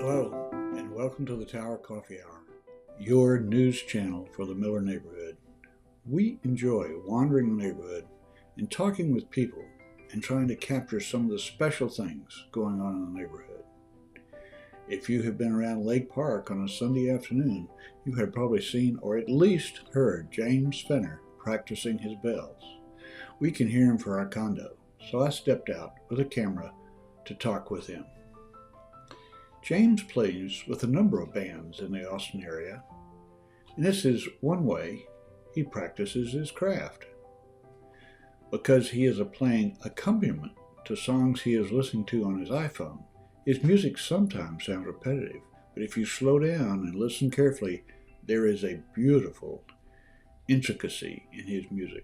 Hello, and welcome to the Tower Coffee Hour, your news channel for the Mueller neighborhood. We enjoy wandering the neighborhood and talking with people and trying to capture some of the special things going on in the neighborhood. If you have been around Lake Park on a Sunday afternoon, you have probably seen or at least heard James Fenner practicing his bells. We can hear him for our condo, so I stepped out with a camera to talk with him. James plays with a number of bands in the Austin area, and this is one way he practices his craft. Because he is playing accompaniment to songs he is listening to on his iPhone, his music sometimes sounds repetitive, but if you slow down and listen carefully, there is a beautiful intricacy in his music.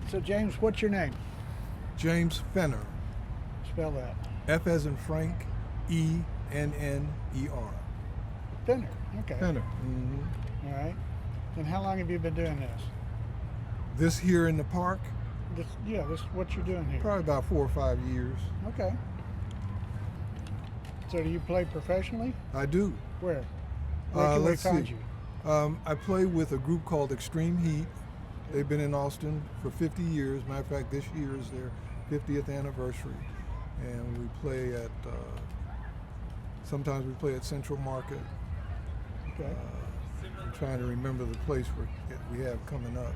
So James, what's your name? James Fenner. Spell that. F as in Frank, E-N-N-E-R. Fenner. Okay. Fenner. Mm-hmm. All right. And how long have you been doing this? This here in the park? This what you're doing here? Probably about 4 or 5 years. Okay. So do you play professionally? I do. Where can we find you? I play with a group called Extreme Heat. They've been in Austin for 50 years. Matter of fact, this year is their 50th anniversary. And we play at, sometimes we play at Central Market. Okay. I'm trying to remember the place we have coming up.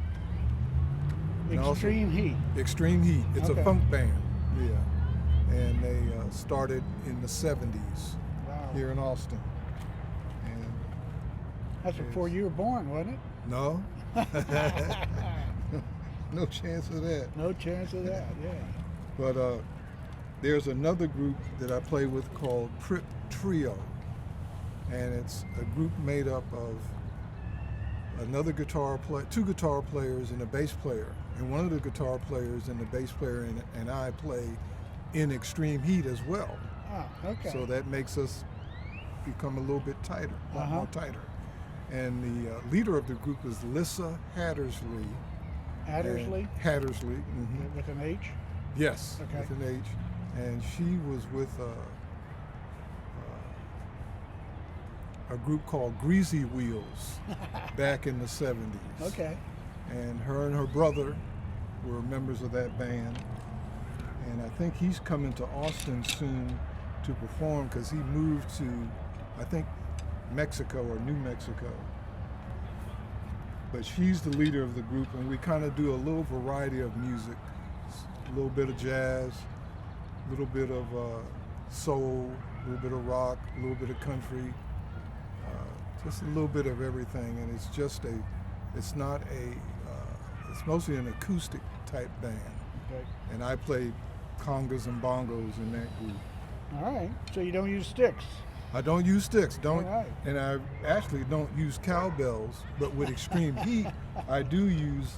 Extreme Heat. Extreme Heat. It's a funk band. Yeah. and they started in the 70s Wow. here in Austin. And That's before you were born, wasn't it? no, no chance of that. No chance of that, yeah. But there's another group that I play with called Trip Trio, and it's a group made up of two guitar players and a bass player. And one of the guitar players and the bass player and I play in extreme heat as well. Oh, okay. So that makes us become a little bit tighter, a lot more tighter. And the leader of the group is Lissa Hattersley. Hattersley? Hattersley. Mm-hmm. With an H? Yes, okay. with an H. And she was with a group called Greasy Wheels back in the 70s. Okay. And her brother were members of that band. And I think he's coming to Austin soon to perform because he moved to, I think, Mexico or New Mexico. But she's the leader of the group, and we kind of do a little variety of music. A little bit of jazz, a little bit of soul, a little bit of rock, a little bit of country, just a little bit of everything. And it's just it's mostly an acoustic type band. Okay. And I play congas and bongos in that group. All right. So you don't use sticks? I don't use sticks, All right. and I actually don't use cowbells, but with extreme heat, I do use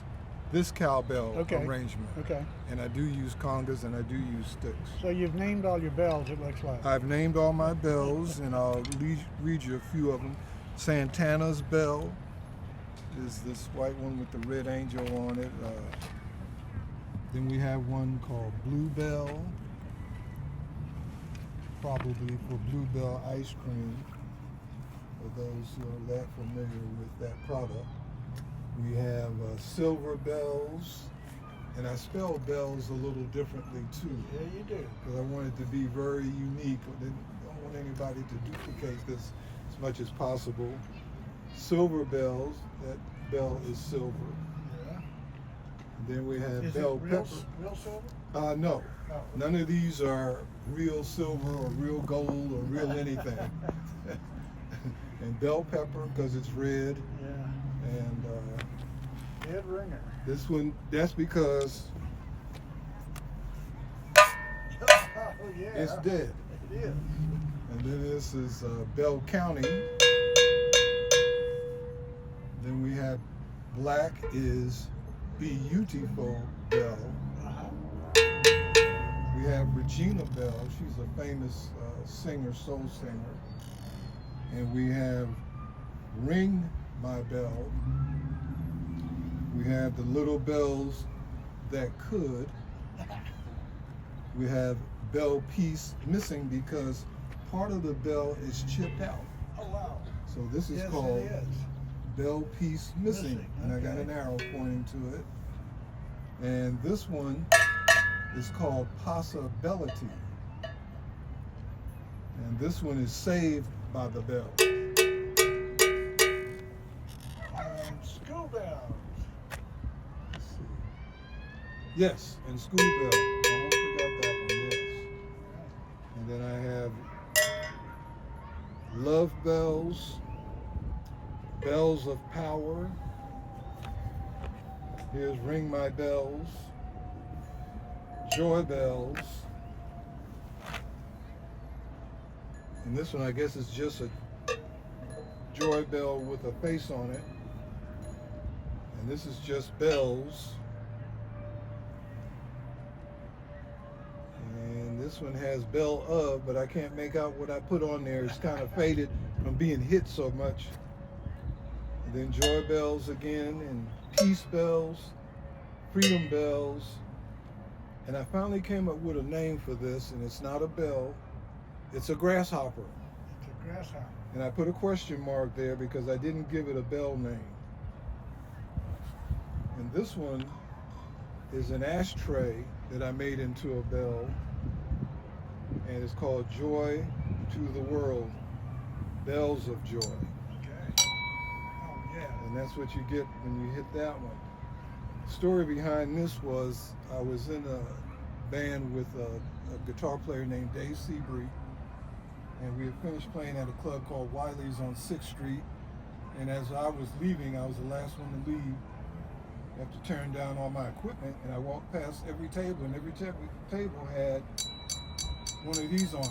this cowbell arrangement. Okay. And I do use congas and I do use sticks. So you've named all your bells, it looks like. I've named all my bells, and I'll read you a few of them. Santana's bell is this white one with the red angel on it. Then we have one called Blue Bell, probably for Bluebell ice cream, for those who are that familiar with that product. We have Silver Bells, and I spell bells a little differently too. Yeah, you do. Because I want it to be very unique. I don't want anybody to duplicate this as much as possible. Silver Bells, that bell is silver. Yeah. And then we have Is Bell it Pepper. real silver? No. Oh. None of these are real silver or real gold or real anything. And bell pepper because it's red. Yeah. And Dead ringer. this one, that's because Oh, yeah. it's dead. It is. And then this is Bell County. Then we have black is beautiful bell. We have Regina Bell. She's a famous singer, soul singer. And we have Ring My Bell. We have the little bells that could. We have bell piece missing because part of the bell is chipped out. Oh, wow. So this is Yes, called it is. bell piece missing. And I got okay. an arrow pointing to it. And this one is called possibility. And this one is saved by the bell. And school bells. Let's see. Yes, and school bell. Almost forgot that one, yes. And then I have love bells, bells of power. Here's ring my bells, joy bells. And this one I guess is just a joy bell with a face on it. And this is just bells. And this one has bell of, but I can't make out what I put on there. It's kind of faded from being hit so much. And then joy bells again, and peace bells, freedom bells. And I finally came up with a name for this, and it's not a bell, it's a grasshopper. It's a grasshopper. And I put a question mark there because I didn't give it a bell name. And this one is an ashtray that I made into a bell, and it's called Joy to the World, Bells of Joy. Okay. Oh, yeah. And that's what you get when you hit that one. The story behind this was I was in a band with a a guitar player named Dave Seabury, and we had finished playing at a club called Wiley's on 6th Street. And as I was leaving, I was the last one to leave. I have to turn down all my equipment, and I walked past every table, and every table had one of these on it.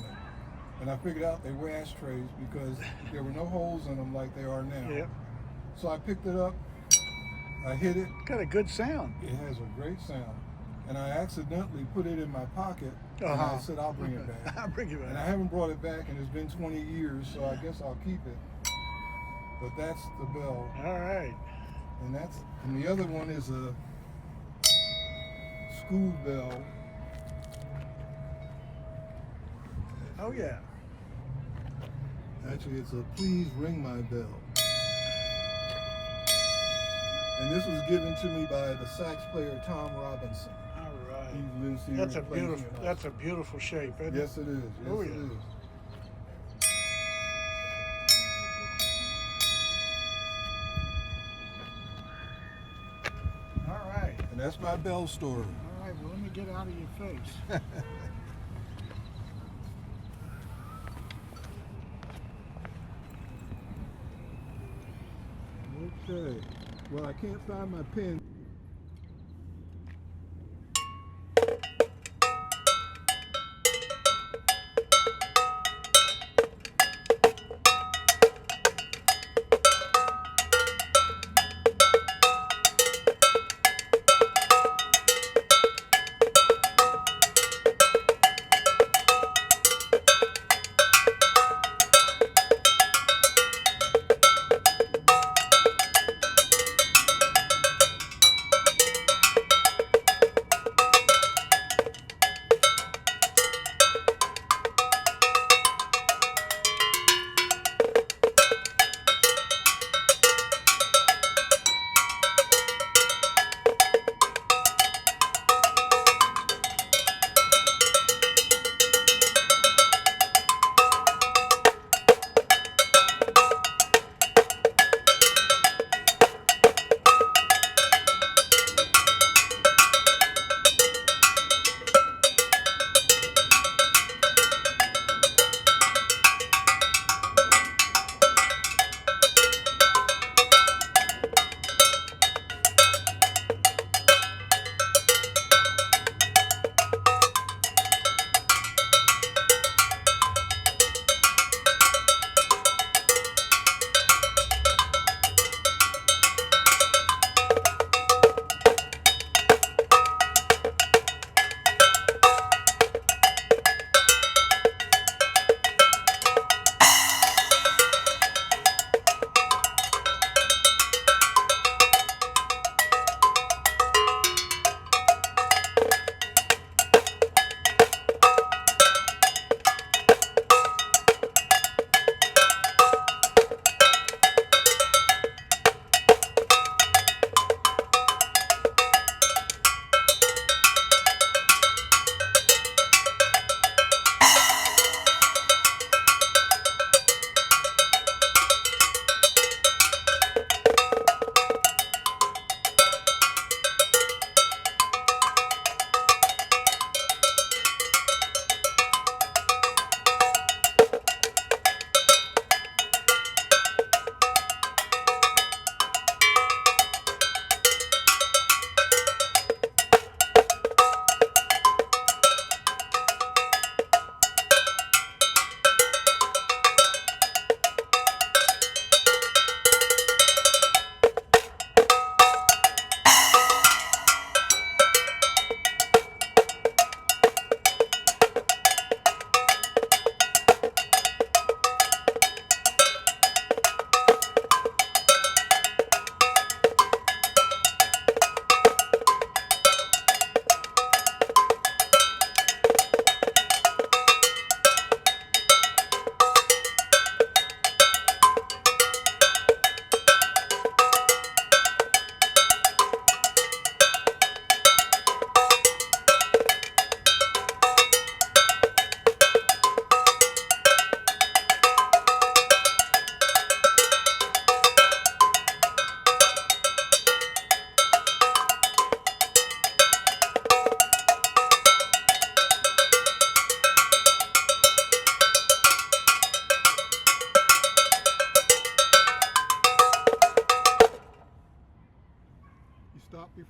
And I figured out they were ashtrays because there were no holes in them like they are now. Yep. So I picked it up, I hit it. Got a good sound. It has a great sound. And I accidentally put it in my pocket, and I said, I'll bring it back. I'll bring it back. And I haven't brought it back, and it's been 20 years, so I guess I'll keep it. But that's the bell. All right. And the other one is a school bell. Oh yeah. Actually, it's a please ring my bell. And this was given to me by the sax player Tom Robinson. All right. He lives here. That's a and plays beautiful. here. That's a beautiful shape, isn't Yes, it is. Yes, Oh, it yeah. is. All right. And that's my bell story. All right. Well, let me get out of your face. Okay. Well, I can't find my pen.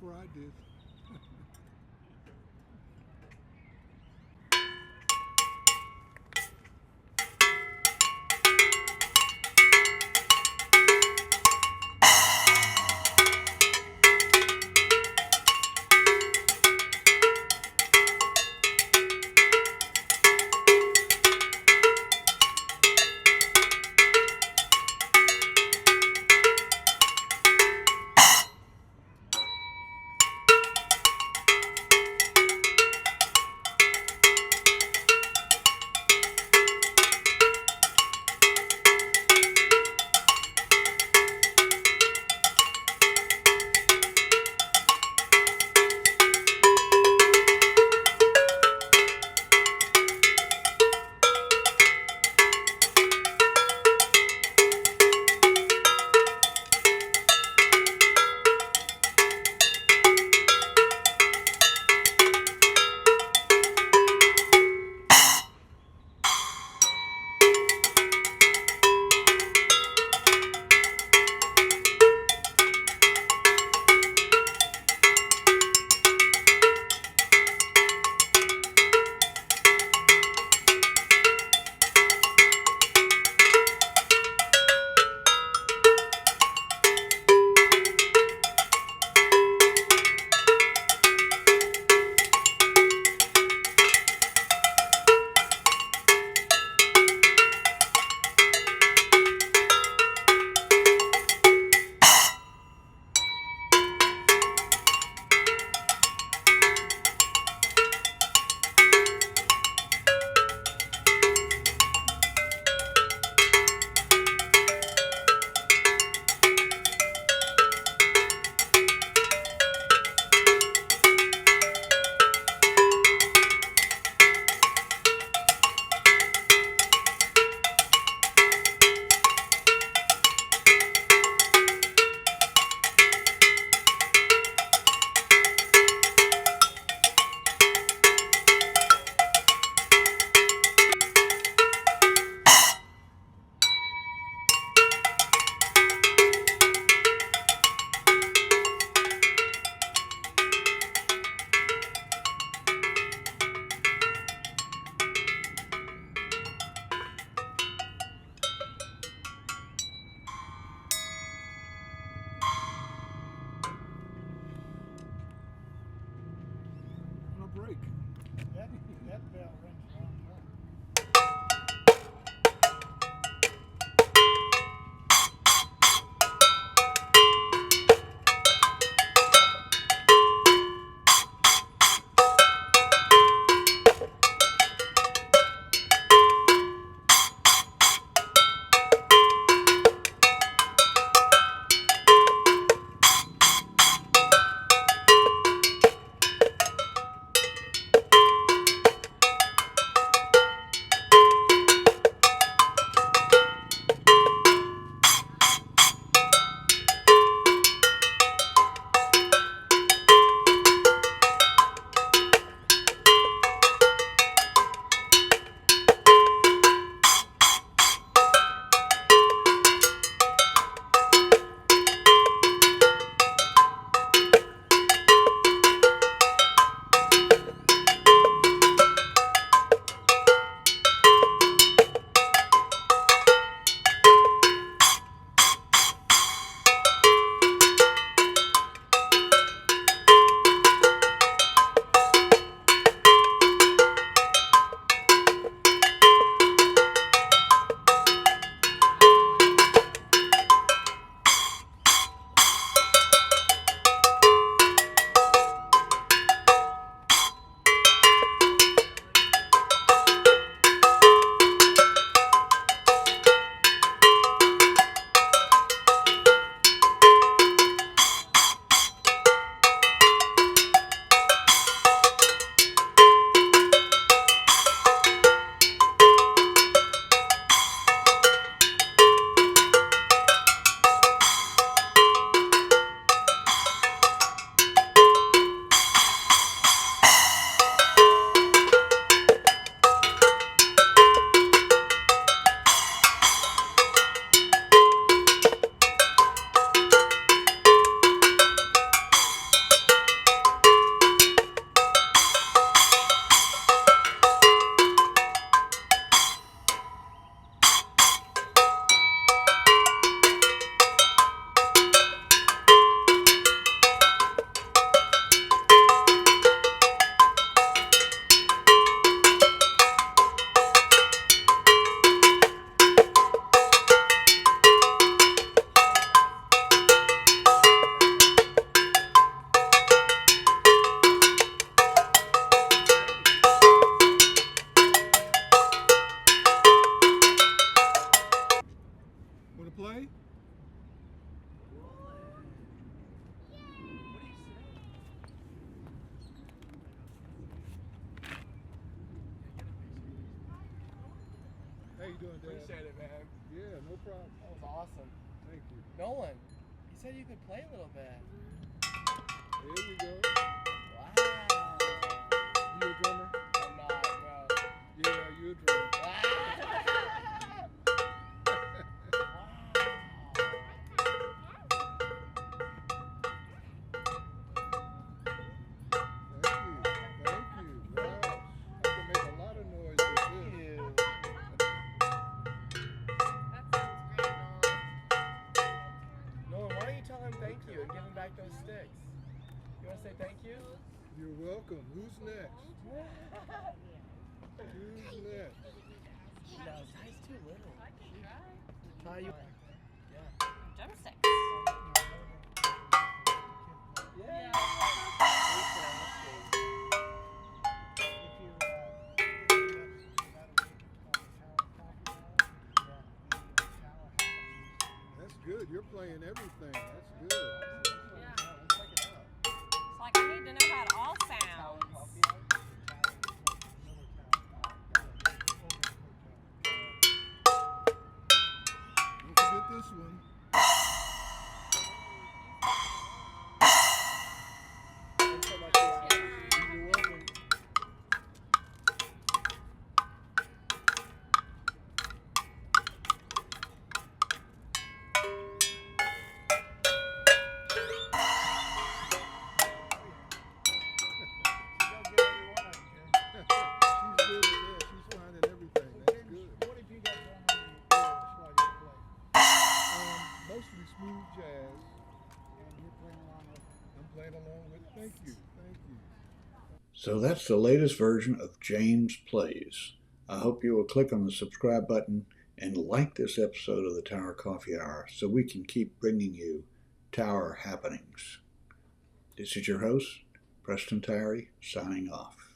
before I did. doing, Dad? Appreciate it, man. Yeah, no problem. That was awesome. Thank you. Nolan, you said you could play a little bit. There you go. Wow. You a drummer? I'm not, no. Yeah, you a drummer. Thank you. Wow. I can make a lot of noise with this. Nolan, why don't you tell him thank you and give him back those sticks? You want to say thank you? You're welcome. Who's next? Who's next? No, Ty's too little. Ty, you... Yeah. Drumsticks. Yeah. That's good. You're playing everything. That's good. Yeah. Let's check it out. It's like I need to know how it all sounds. Don't forget this one. Thanks so much for that. You're welcome. She's good at that. She's finding everything. That's good. What have you got going on in your ears while you play? Mostly smooth jazz. And you're playing along with I'm playing along with. Thank you. Thank you. So that's the latest version of James Plays. I hope you will click on the subscribe button and like this episode of the Tower Coffee Hour so we can keep bringing you Tower happenings. This is your host, Preston Tyree, signing off.